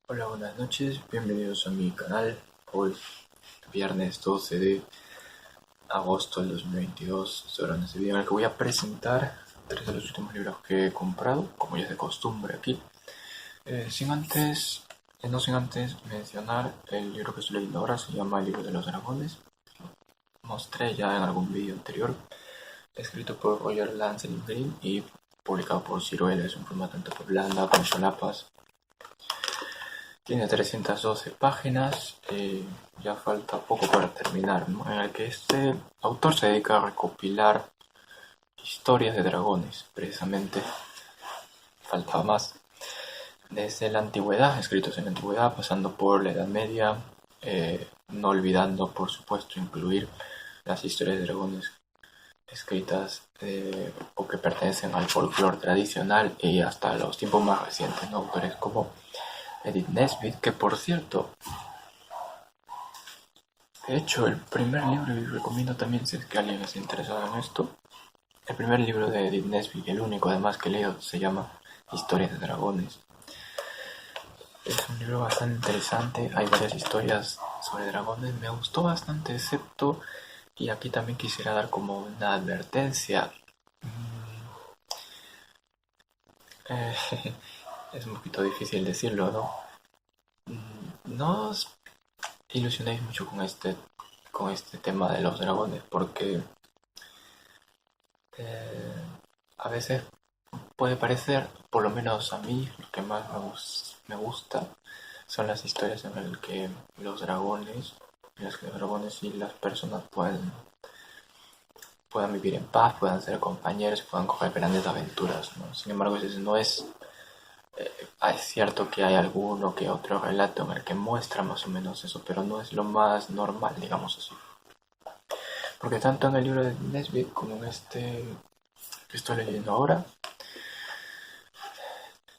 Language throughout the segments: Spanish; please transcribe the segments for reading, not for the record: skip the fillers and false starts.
Hola, buenas noches, bienvenidos a mi canal. Hoy, viernes 12 de agosto del 2022, será este video en el que voy a presentar tres de los últimos libros que he comprado, como ya es de costumbre aquí. No sin antes mencionar el libro que estoy leyendo ahora, se llama El libro de los dragones. Lo mostré ya en algún vídeo anterior, escrito por Roger Lancelin Green y publicado por Ciruela. Es un formato en tapa blanda con solapas. Tiene 312 páginas, ya falta poco para terminar, ¿no? En el que este autor se dedica a recopilar historias de dragones, precisamente. Faltaba más. Desde la antigüedad, escritos en la antigüedad, pasando por la Edad Media, no olvidando, por supuesto, incluir las historias de dragones escritas o que pertenecen al folclore tradicional y hasta los tiempos más recientes, ¿no? Autores como Edith Nesbit, que por cierto, de hecho, el primer libro, y recomiendo también si es que alguien está interesado en esto, el primer libro de Edith Nesbit, el único además que he leído, se llama Historias de Dragones. Es un libro bastante interesante, hay varias historias sobre dragones, me gustó bastante, excepto, y aquí también quisiera dar como una advertencia. Eh, es un poquito difícil decirlo, ¿no? No os ilusionéis mucho con este tema de los dragones, porque eh, a veces puede parecer, por lo menos a mí, lo que más me gusta son las historias en las que los dragones y las personas puedan vivir en paz, puedan ser compañeros, puedan coger grandes aventuras, ¿no? Sin embargo, ese no es, es cierto que hay alguno que otro relato en el que muestra más o menos eso, pero no es lo más normal, digamos así. Porque tanto en el libro de Nesbit como en este que estoy leyendo ahora,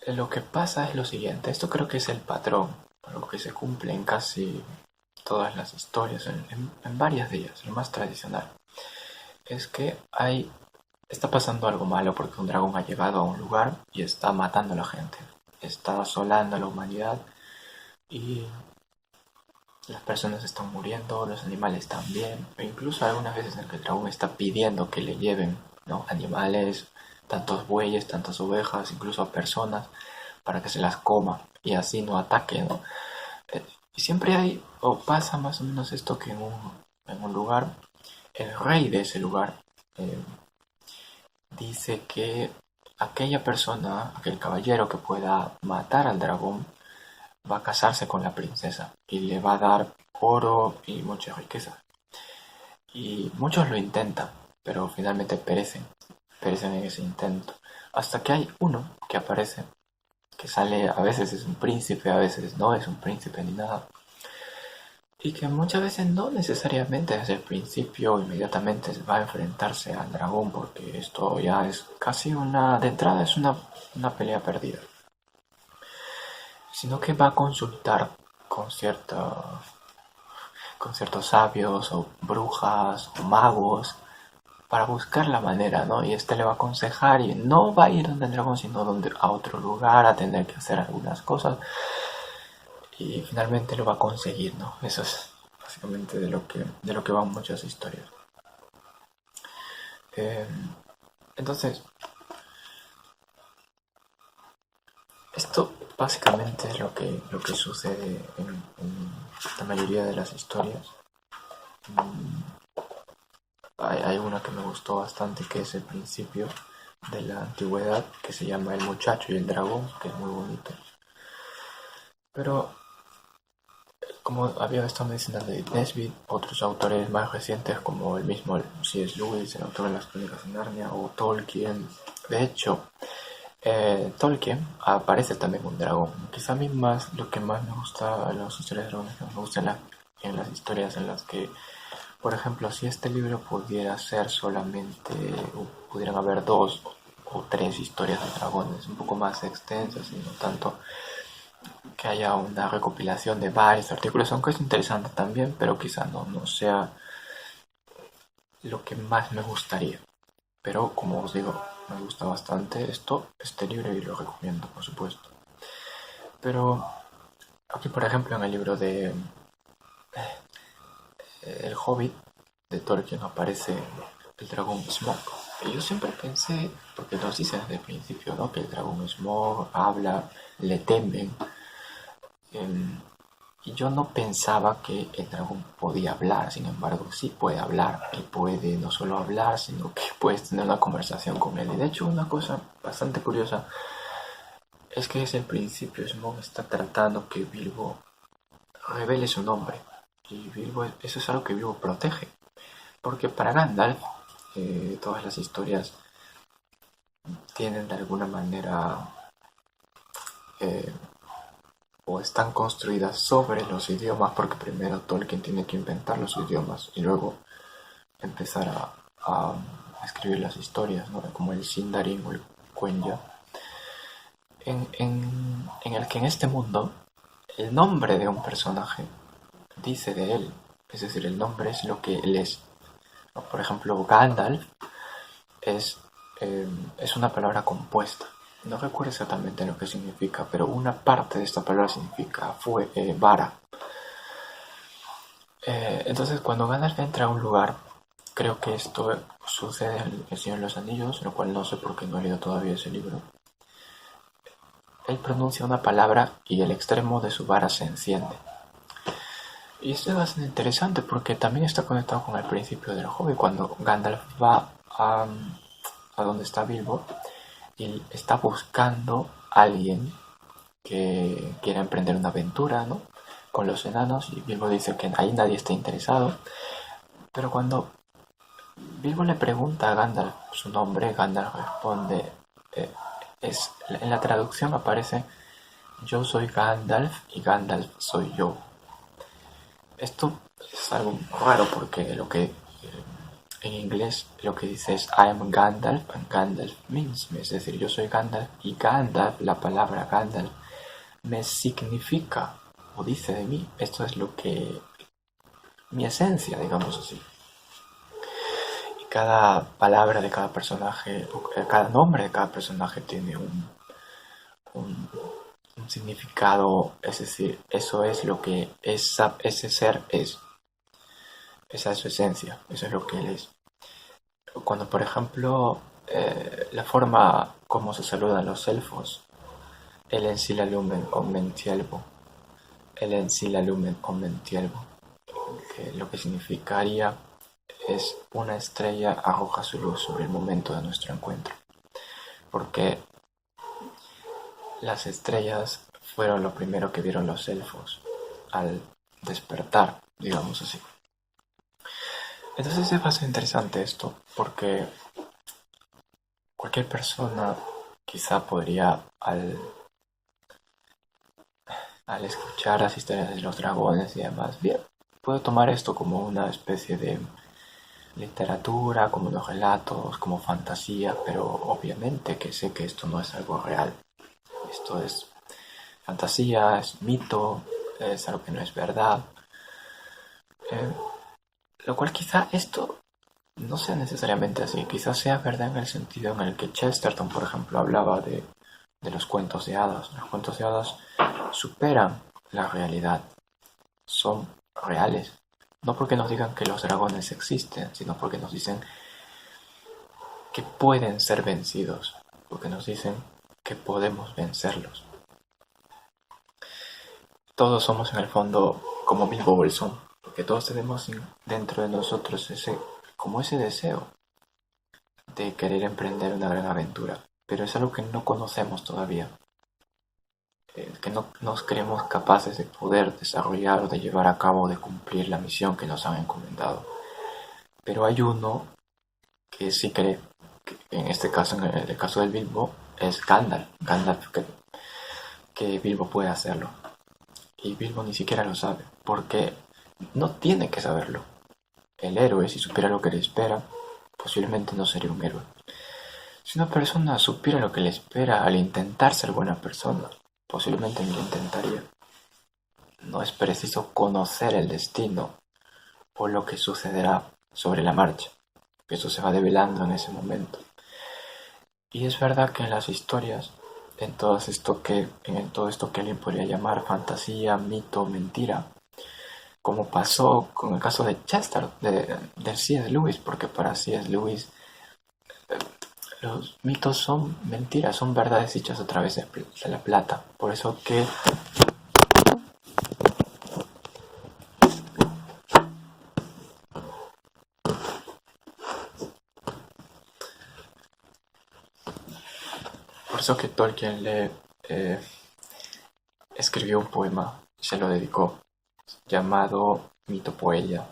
lo que pasa es lo siguiente, esto creo que es el patrón, lo que se cumple en casi todas las historias, en varias de ellas, lo más tradicional, es que está pasando algo malo porque un dragón ha llegado a un lugar y está matando a la gente, está asolando a la humanidad y las personas están muriendo, los animales también, e incluso algunas veces en que el dragón está pidiendo que le lleven, ¿no?, animales, tantos bueyes, tantas ovejas, incluso a personas, para que se las coma y así no ataque, ¿no? Y siempre hay, o pasa más o menos esto, que en un lugar, el rey de ese lugar eh, dice que aquella persona, aquel caballero que pueda matar al dragón, va a casarse con la princesa y le va a dar oro y mucha riqueza. Y muchos lo intentan, pero finalmente perecen en ese intento. Hasta que hay uno que aparece, que sale, a veces es un príncipe, a veces no es un príncipe ni nada. Y que muchas veces no necesariamente desde el principio inmediatamente va a enfrentarse al dragón, porque esto ya es casi de entrada es una pelea perdida. Sino que va a consultar con con ciertos sabios o brujas o magos para buscar la manera, ¿no? Y este le va a aconsejar y no va a ir donde el dragón, sino a otro lugar a tener que hacer algunas cosas y finalmente lo va a conseguir, ¿no? Eso es básicamente de lo que van muchas historias. Eh, entonces, esto básicamente es lo que sucede en la mayoría de las historias. Hay una que me gustó bastante, que es el principio de la antigüedad, que se llama El muchacho y el dragón, que es muy bonito. Pero como había estado mencionando de Nesbit, otros autores más recientes como el mismo C.S. Lewis, el autor de las Crónicas de Narnia, o Tolkien. De hecho, Tolkien aparece también un dragón. Quizá a mí más lo que más me gusta en las historias de dragones, que me gusta en las historias en las que, por ejemplo, si este libro pudiera ser solamente, pudieran haber dos o tres historias de dragones un poco más extensas y no tanto que haya una recopilación de varios artículos, aunque es interesante también, pero quizá no sea lo que más me gustaría. Pero como os digo, me gusta bastante este libro y lo recomiendo, por supuesto. Pero Aquí, por ejemplo, en el libro de El Hobbit de Tolkien aparece el dragón Smaug. Y yo siempre pensé, porque nos dicen desde el principio, ¿no? Que el dragón Smaug habla, le temen. em, y yo no pensaba que el dragón podía hablar, sin embargo, sí puede hablar. Y puede no solo hablar, sino que puedes tener una conversación con él. Y de hecho, una cosa bastante curiosa es que desde el principio Smaug está tratando que Bilbo revele su nombre. Y Bilbo, eso es algo que Bilbo protege. Porque para Gandalf, todas las historias tienen de alguna manera eh, o están construidas sobre los idiomas, porque primero Tolkien tiene que inventar los idiomas y luego empezar a escribir las historias, ¿no? Como el Sindarin o el Quenya, en el que en este mundo el nombre de un personaje dice de él, es decir, el nombre es lo que él es. Por ejemplo, Gandalf es, es una palabra compuesta. No recuerdo exactamente lo que significa, pero una parte de esta palabra significa vara. Entonces, cuando Gandalf entra a un lugar, creo que esto sucede en El Señor de los Anillos, lo cual no sé por qué no he leído todavía ese libro. Él pronuncia una palabra y el extremo de su vara se enciende. Y esto es bastante interesante porque también está conectado con el principio del Hobbit, cuando Gandalf va a donde está Bilbo y está buscando a alguien que quiera emprender una aventura, ¿no? Con los enanos, y Bilbo dice que ahí nadie está interesado. Pero cuando Bilbo le pregunta a Gandalf su nombre, Gandalf responde, eh, en la traducción aparece yo soy Gandalf y Gandalf soy yo. Esto es algo raro porque en inglés lo que dice es I am Gandalf and Gandalf means me, es decir, yo soy Gandalf y Gandalf, la palabra Gandalf, me significa o dice de mí. Esto es lo que mi esencia, digamos así. Y cada palabra de cada personaje, cada nombre de cada personaje tiene un, un significado, es decir, eso es lo que ese ser es. Esa es su esencia, eso es lo que él es. Cuando, por ejemplo, la forma como se saludan los elfos, el ensila lumen commentielvo, el ensila lumen commentielvo, que lo que significaría es una estrella arroja su luz sobre el momento de nuestro encuentro, porque las estrellas fueron lo primero que vieron los elfos al despertar, digamos así. Entonces es bastante interesante esto, porque cualquier persona quizá podría, al escuchar las historias de los dragones y demás, bien, puedo tomar esto como una especie de literatura, como unos relatos, como fantasía, pero obviamente que sé que esto no es algo real. Esto es fantasía, es mito, es algo que no es verdad. Eh, lo cual quizá esto no sea necesariamente así, quizás sea verdad en el sentido en el que Chesterton, por ejemplo, hablaba de los cuentos de hadas. Los cuentos de hadas superan la realidad, son reales. No porque nos digan que los dragones existen, sino porque nos dicen que pueden ser vencidos, porque nos dicen que podemos vencerlos. Todos somos en el fondo como Bilbo Bolsón, porque todos tenemos dentro de nosotros ese deseo de querer emprender una gran aventura, pero es algo que no conocemos todavía, que no nos creemos capaces de poder desarrollar o de llevar a cabo, de cumplir la misión que nos han encomendado. Pero hay uno que sí cree, que en este caso, en el caso del Bilbo, es Gandalf que Bilbo puede hacerlo. Y Bilbo ni siquiera lo sabe, porque no tiene que saberlo. El héroe, si supiera lo que le espera, posiblemente no sería un héroe. Si una persona supiera lo que le espera al intentar ser buena persona, posiblemente ni lo intentaría. No es preciso conocer el destino o lo que sucederá sobre la marcha, que eso se va develando en ese momento. Y es verdad que en las historias en todo esto que alguien podría llamar fantasía, mito, mentira, como pasó con el caso de Chester, de C.S. Lewis, porque para C.S. Lewis los mitos son mentiras, son verdades dichas a través de la plata. Por eso que Tolkien eh, escribió un poema, se lo dedicó, llamado Mitopoeia,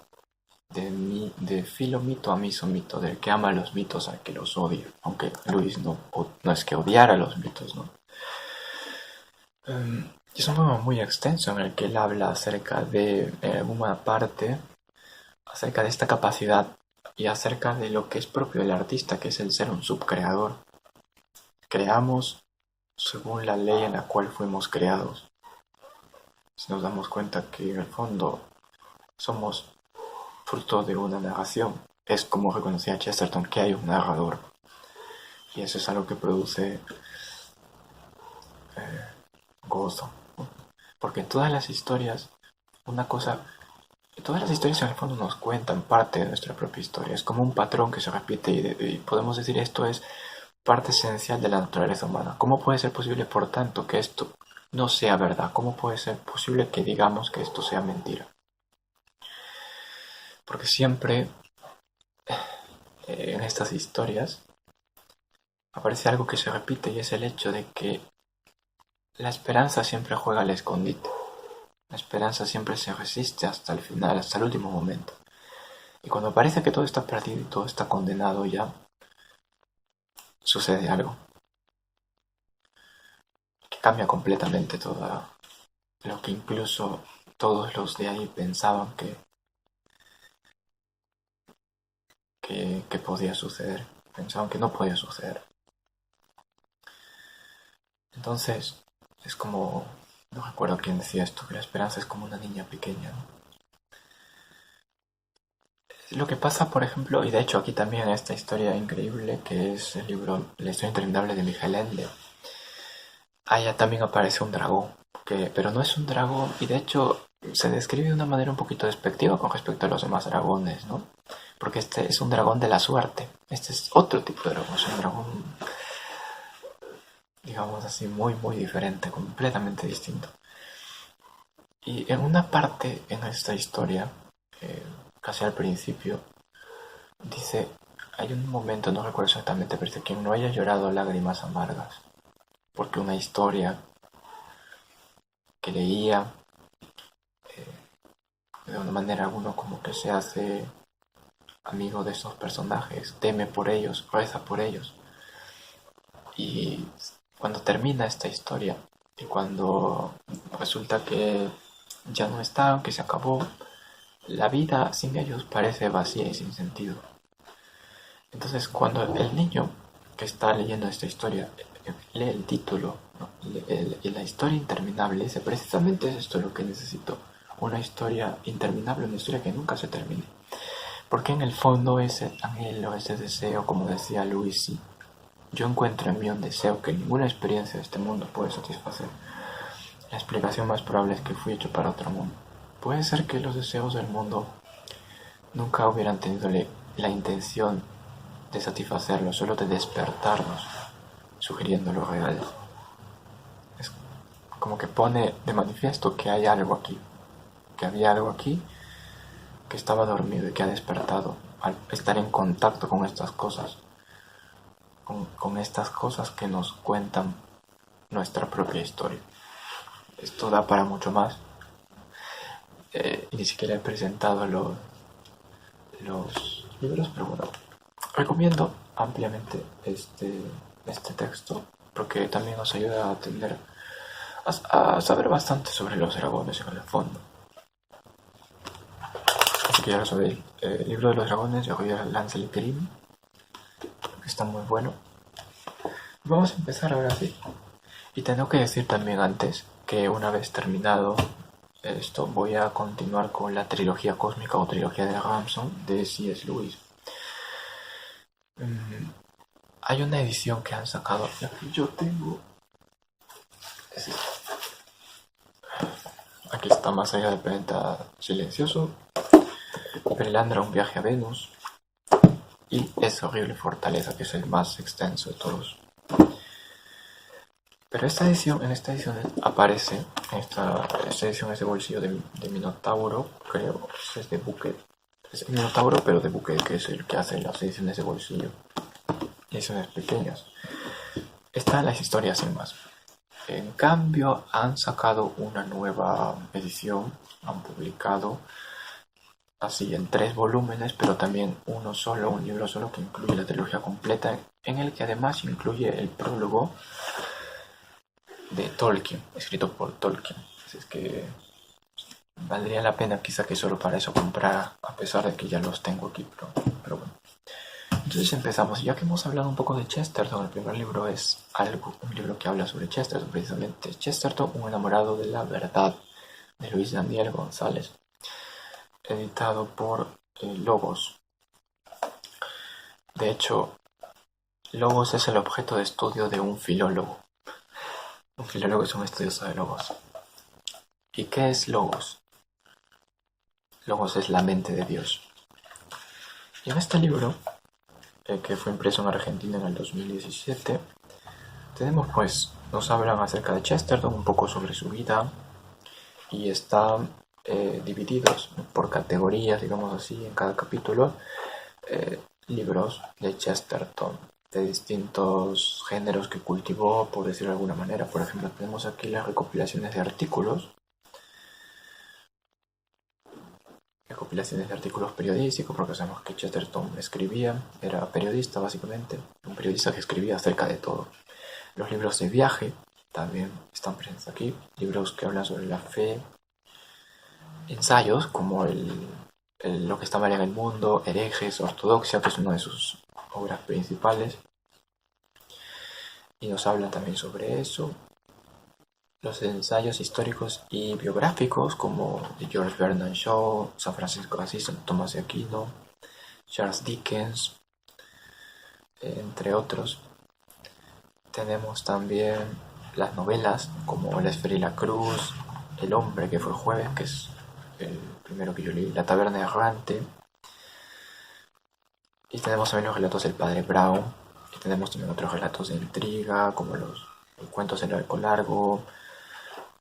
de filo mito a miso mito, del que ama los mitos al que los odia, aunque Luis no es que odiara los mitos, ¿no? Es un poema muy extenso en el que él habla acerca de, en alguna parte, acerca de esta capacidad y acerca de lo que es propio del artista, que es el ser un subcreador. Creamos según la ley en la cual fuimos creados. Si nos damos cuenta que en el fondo somos fruto de una narración, es como reconocía Chesterton que hay un narrador. Y eso es algo que produce gozo. Porque en todas las historias, todas las historias en el fondo nos cuentan parte de nuestra propia historia. Es como un patrón que se repite y podemos decir esto es parte esencial de la naturaleza humana. ¿Cómo puede ser posible, por tanto, que esto no sea verdad? ¿Cómo puede ser posible que digamos que esto sea mentira? Porque siempre en estas historias aparece algo que se repite y es el hecho de que la esperanza siempre juega al escondite. La esperanza siempre se resiste hasta el final, hasta el último momento. Y cuando parece que todo está perdido y todo está condenado ya, sucede algo que cambia completamente todo lo que incluso todos los de ahí pensaban que podía suceder. Pensaban que no podía suceder. Entonces, es como, no recuerdo quién decía esto, que la esperanza es como una niña pequeña, ¿no? Lo que pasa, por ejemplo, y de hecho aquí también en esta historia increíble que es el libro La historia interminable de Michael Ende, allá también aparece un dragón, pero no es un dragón y de hecho se describe de una manera un poquito despectiva con respecto a los demás dragones, ¿no? Porque este es un dragón de la suerte, este es otro tipo de dragón, es un dragón, digamos así, muy muy diferente, completamente distinto. Y en una parte en esta historia, casi al principio, dice, hay un momento, no recuerdo exactamente, pero dice, quien no haya llorado lágrimas amargas, porque una historia que leía, de una manera uno como que se hace amigo de esos personajes, teme por ellos, reza por ellos. Y cuando termina esta historia, y cuando resulta que ya no están, que se acabó, la vida sin ellos parece vacía y sin sentido. Entonces, cuando el niño que está leyendo esta historia lee el título, ¿no? Y la historia interminable, dice precisamente es esto lo que necesito: una historia interminable, una historia que nunca se termine. Porque en el fondo ese anhelo, ese deseo, como decía Luis, sí, yo encuentro en mí un deseo que ninguna experiencia de este mundo puede satisfacer. La explicación más probable es que fui hecho para otro mundo. Puede ser que los deseos del mundo nunca hubieran tenido la intención de satisfacerlo, solo de despertarnos, sugiriendo lo real. Es como que pone de manifiesto que hay algo aquí, que había algo aquí que estaba dormido y que ha despertado al estar en contacto con estas cosas, con estas cosas que nos cuentan nuestra propia historia. Esto da para mucho más. Y ni siquiera he presentado los libros, pero bueno, recomiendo ampliamente este texto porque también nos ayuda a atender a saber bastante sobre los dragones en el fondo. Así que ya lo sabéis, el libro de los dragones de Roger Lancel Green, que está muy bueno. Vamos a empezar ahora sí. Y tengo que decir también antes que una vez terminado esto voy a continuar con la trilogía cósmica o trilogía de Ramson de C.S. Lewis. Hay una edición que han sacado, la que yo tengo, Es- Aquí está Más allá del planeta silencioso, Perelandra, un viaje a Venus y Esa horrible fortaleza, que es el más extenso de todos. Pero en esta edición aparece, esta edición es de bolsillo de Minotauro, creo, es de Buque. Es Minotauro, pero de Buque, que es el que hace las ediciones de bolsillo. Ediciones pequeñas. Están las historias sin más. En cambio, han sacado una nueva edición, han publicado así en 3 volúmenes, pero también un libro solo que incluye la trilogía completa, en el que además incluye el prólogo de Tolkien, escrito por Tolkien. Así es que valdría la pena quizá que solo para eso comprara, a pesar de que ya los tengo aquí, pero bueno. Entonces empezamos, ya que hemos hablado un poco de Chesterton, el primer libro es un libro que habla sobre Chesterton, precisamente Chesterton, un enamorado de la verdad, de Luis Daniel González, editado por Logos. De hecho, Logos es el objeto de estudio de un filólogo. Un filólogo es un estudioso de Logos. ¿Y qué es Logos? Logos es la mente de Dios. Y en este libro, que fue impreso en Argentina en el 2017, nos hablan acerca de Chesterton, un poco sobre su vida, y están divididos por categorías, digamos así, en cada capítulo, libros de Chesterton, de distintos géneros que cultivó, por decirlo de alguna manera. Por ejemplo, tenemos aquí las recopilaciones de artículos periodísticos, porque sabemos que Chesterton escribía, era periodista básicamente, un periodista que escribía acerca de todo. Los libros de viaje también están presentes aquí, libros que hablan sobre la fe, ensayos como Lo que está mal en el mundo, Herejes, Ortodoxia, que es una de sus obras principales, y nos hablan también sobre eso. Los ensayos históricos y biográficos como de George Bernard Shaw, San Francisco de Asís, Tomás de Aquino, Charles Dickens, entre otros. Tenemos también las novelas como La esfera y la cruz, El hombre que fue jueves, que es el primero que yo leí, La taberna errante. Y tenemos también los relatos del padre Brown. Y tenemos también otros relatos de intriga, como los cuentos del arco largo,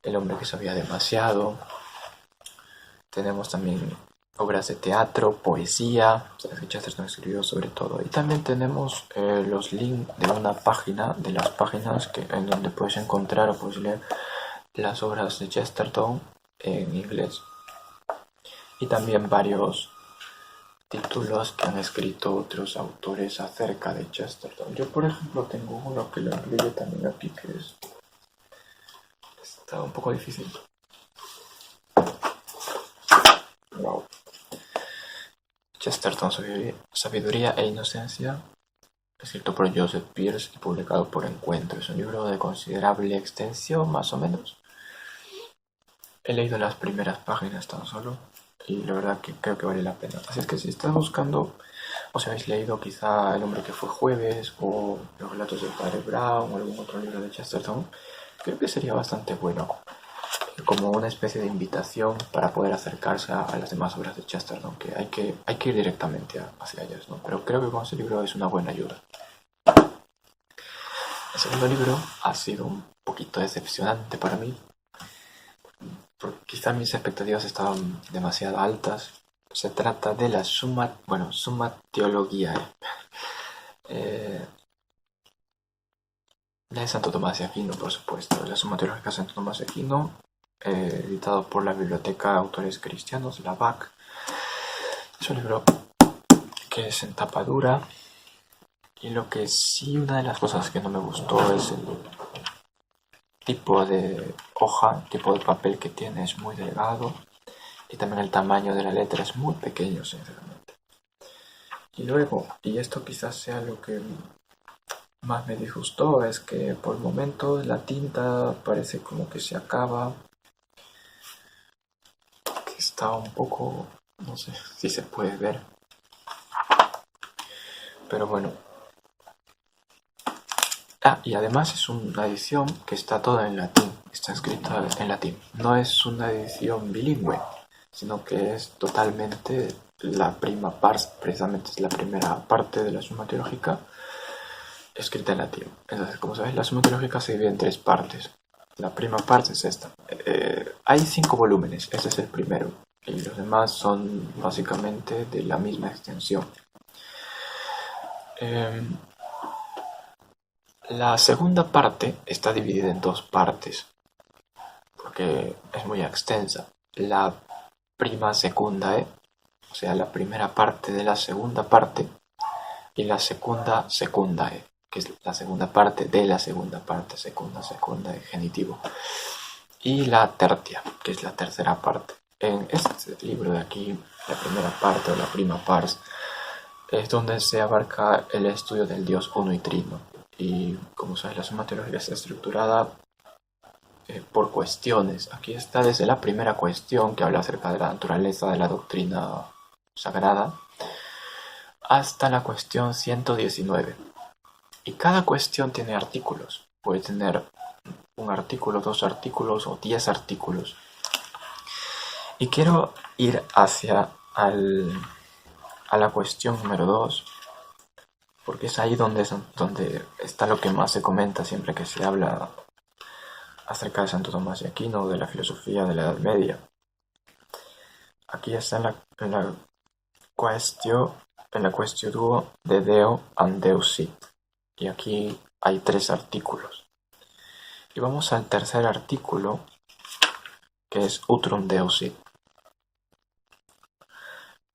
El hombre que sabía demasiado. Tenemos también obras de teatro, poesía, que Chesterton escribió sobre todo. Y también tenemos los links de una página, de las páginas en donde puedes encontrar o puedes leer las obras de Chesterton en inglés. Y también varios títulos que han escrito otros autores acerca de Chesterton. Yo, por ejemplo, tengo uno que lo incluye también aquí, que está un poco difícil. Wow. Chesterton, Sabiduría e Inocencia, escrito por Joseph Pearce y publicado por Encuentro. Es un libro de considerable extensión, más o menos. He leído las primeras páginas tan solo y la verdad que creo que vale la pena. Así es que si estás buscando, o si habéis leído quizá El hombre que fue jueves o Los relatos del padre Brown o algún otro libro de Chesterton, creo que sería bastante bueno, como una especie de invitación para poder acercarse a las demás obras de Chesterton, que hay que ir directamente hacia ellas, ¿no? Pero creo que con ese libro es una buena ayuda. El segundo libro ha sido un poquito decepcionante para mí, porque quizá mis expectativas estaban demasiado altas. Se trata de la Summa Theologiae, de Santo Tomás de Aquino, por supuesto, la Summa Teológica de Santo Tomás de Aquino, editado por la Biblioteca de Autores Cristianos, la BAC. Es un libro que es en tapa dura, y lo que sí, una de las cosas que no me gustó es el tipo de hoja, tipo de papel que tiene, es muy delgado, y también el tamaño de la letra es muy pequeño, sinceramente. Y luego, y esto quizás sea lo que más me disgustó, es que por momentos la tinta parece como que se acaba, que está un poco, no sé si se puede ver, pero bueno, Y además es una edición que está toda en latín, está escrita en latín. No es una edición bilingüe, sino que es totalmente la prima pars, precisamente es la primera parte de la Suma Teológica escrita en latín. Entonces, como sabéis, la Suma Teológica se divide en 3 partes. La prima parte es esta. Hay 5 volúmenes, ese es el primero, y los demás son básicamente de la misma extensión. La segunda parte está dividida en 2 partes, porque es muy extensa. La prima secundae, o sea, la primera parte de la segunda parte, y la segunda secundae, que es la segunda parte de la segunda parte, segunda, genitivo. Y la tertia, que es la tercera parte. En este libro de aquí, la primera parte o la prima pars, es donde se abarca el estudio del Dios uno y trino. Y como sabes, la Suma Teológica está estructurada por cuestiones. Aquí está desde la primera cuestión, que habla acerca de la naturaleza de la doctrina sagrada, hasta la cuestión 119. Y cada cuestión tiene artículos. Puede tener un artículo, 2 artículos o 10 artículos. Y quiero ir hacia a la cuestión número 2, porque es ahí donde está lo que más se comenta siempre que se habla acerca de Santo Tomás de Aquino, de la filosofía de la Edad Media. Aquí está en la cuestión duo de Deo and Deus sit. Y aquí hay 3 artículos. Y vamos al tercer artículo, que es Utrum Deus sit.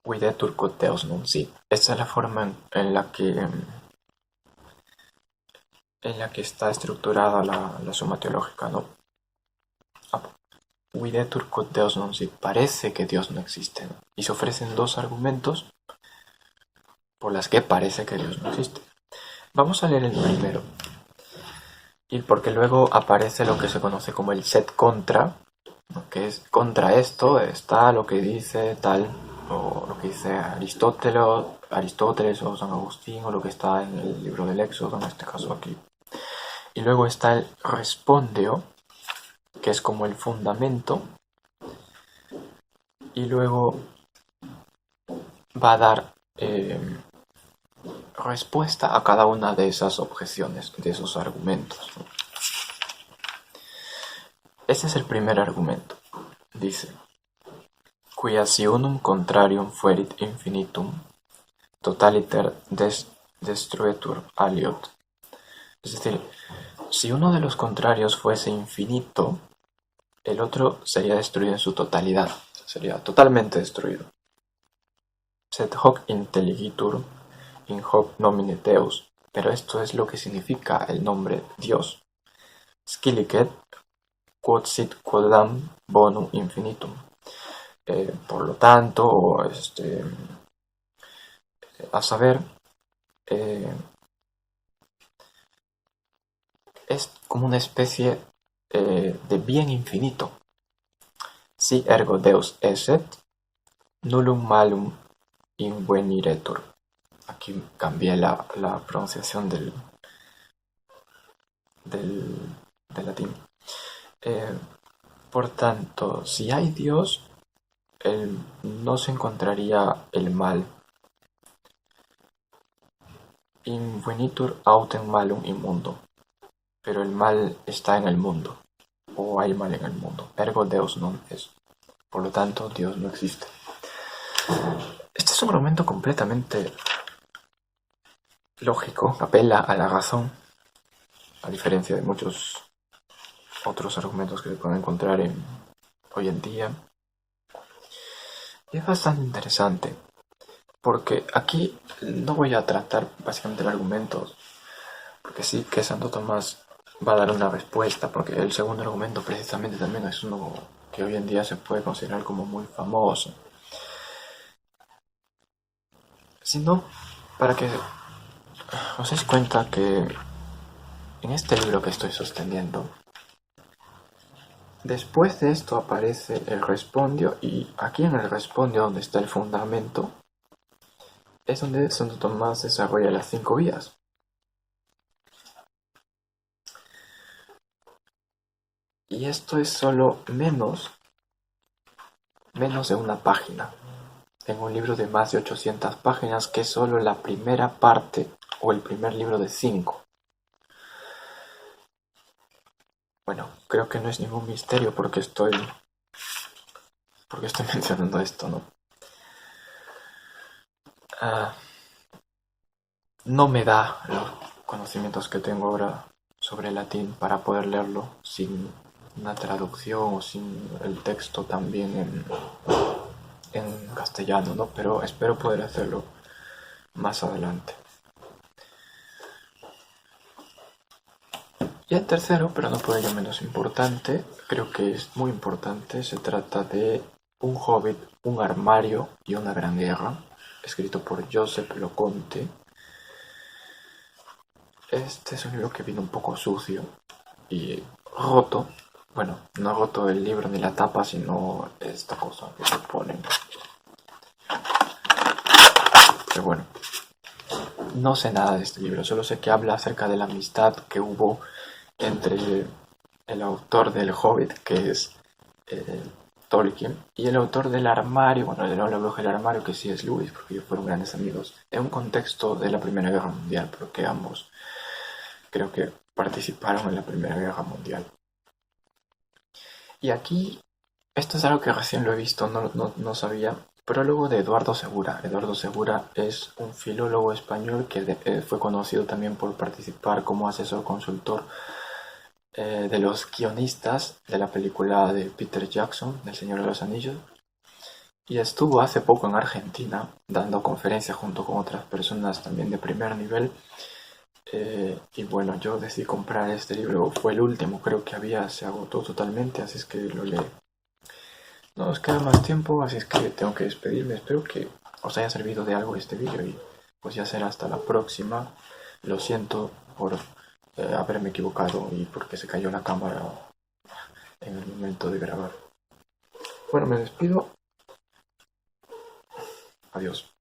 Videtur quod Deus non sit. Esta es la forma en la que está estructurada la Suma Teológica, ¿no? Videtur quod Deus non sit. Parece que Dios no existe, ¿no? Y se ofrecen 2 argumentos por las que parece que Dios no existe. Vamos a leer el primero. Y porque luego aparece lo que se conoce como el set contra, ¿no? Que es contra esto está lo que dice tal, o lo que dice Aristóteles o San Agustín, o lo que está en el libro del Éxodo, en este caso aquí. Y luego está el respondeo, que es como el fundamento, y luego va a dar respuesta a cada una de esas objeciones, de esos argumentos. Este es el primer argumento. Dice: quia si unum contrarium fuerit infinitum, totaliter destruetur aliot. Es decir, si uno de los contrarios fuese infinito, el otro sería destruido en su totalidad, sería totalmente destruido. Sed hoc intelligitur in hoc nomine Deus, pero esto es lo que significa el nombre Dios. Scilicet quod sit quodam bonum infinitum. Por lo tanto, a saber, es como una especie de bien infinito. Si ergo Deus esset, nullum malum inveniretur. Aquí cambié la pronunciación del latín. Por tanto, si hay Dios, no se encontraría el mal. Invenitur autem malum immundo. Pero el mal está en el mundo, o hay mal en el mundo. Ergo Deus non est. Por lo tanto, Dios no existe. Este es un argumento completamente lógico, apela a la razón, a diferencia de muchos otros argumentos que se pueden encontrar hoy en día. Y es bastante interesante, porque aquí no voy a tratar básicamente el argumento, porque sí que Santo Tomás va a dar una respuesta, porque el segundo argumento precisamente también es uno que hoy en día se puede considerar como muy famoso. Sino para que os deis cuenta que en este libro que estoy sosteniendo, después de esto aparece el respondio, y aquí en el respondio, donde está el fundamento, es donde Santo Tomás desarrolla las 5 vías. Y esto es solo menos de una página. En un libro de más de 800 páginas, que es solo la primera parte o el primer libro de 5. Bueno, creo que no es ningún misterio porque estoy mencionando esto, ¿no? No me da los conocimientos que tengo ahora sobre latín para poder leerlo sin una traducción o sin el texto también en castellano, ¿no? Pero espero poder hacerlo más adelante. Y el tercero, pero no por ello menos importante, creo que es muy importante, se trata de Un hobbit, un armario y una gran guerra, escrito por Joseph Loconte. Este es un libro que vino un poco sucio y roto. Bueno, no roto el libro ni la tapa, sino esta cosa que se ponen. Pero bueno, no sé nada de este libro, solo sé que habla acerca de la amistad que hubo entre el autor del Hobbit, que es Tolkien, y el autor del armario, bueno, el de la bruja del armario, que sí es Lewis, porque ellos fueron grandes amigos, en un contexto de la Primera Guerra Mundial, porque ambos creo que participaron en la Primera Guerra Mundial. Y aquí, esto es algo que recién lo he visto, no sabía. Prólogo de Eduardo Segura. Eduardo Segura es un filólogo español que fue conocido también por participar como asesor consultor de los guionistas de la película de Peter Jackson, El Señor de los Anillos. Y estuvo hace poco en Argentina dando conferencias junto con otras personas también de primer nivel. Y bueno, yo decidí comprar este libro, fue el último, creo que se agotó totalmente, así es que lo leí. No nos queda más tiempo, así es que tengo que despedirme. Espero que os haya servido de algo este vídeo y pues ya será hasta la próxima. Lo siento por haberme equivocado y porque se cayó la cámara en el momento de grabar. Bueno, me despido. Adiós.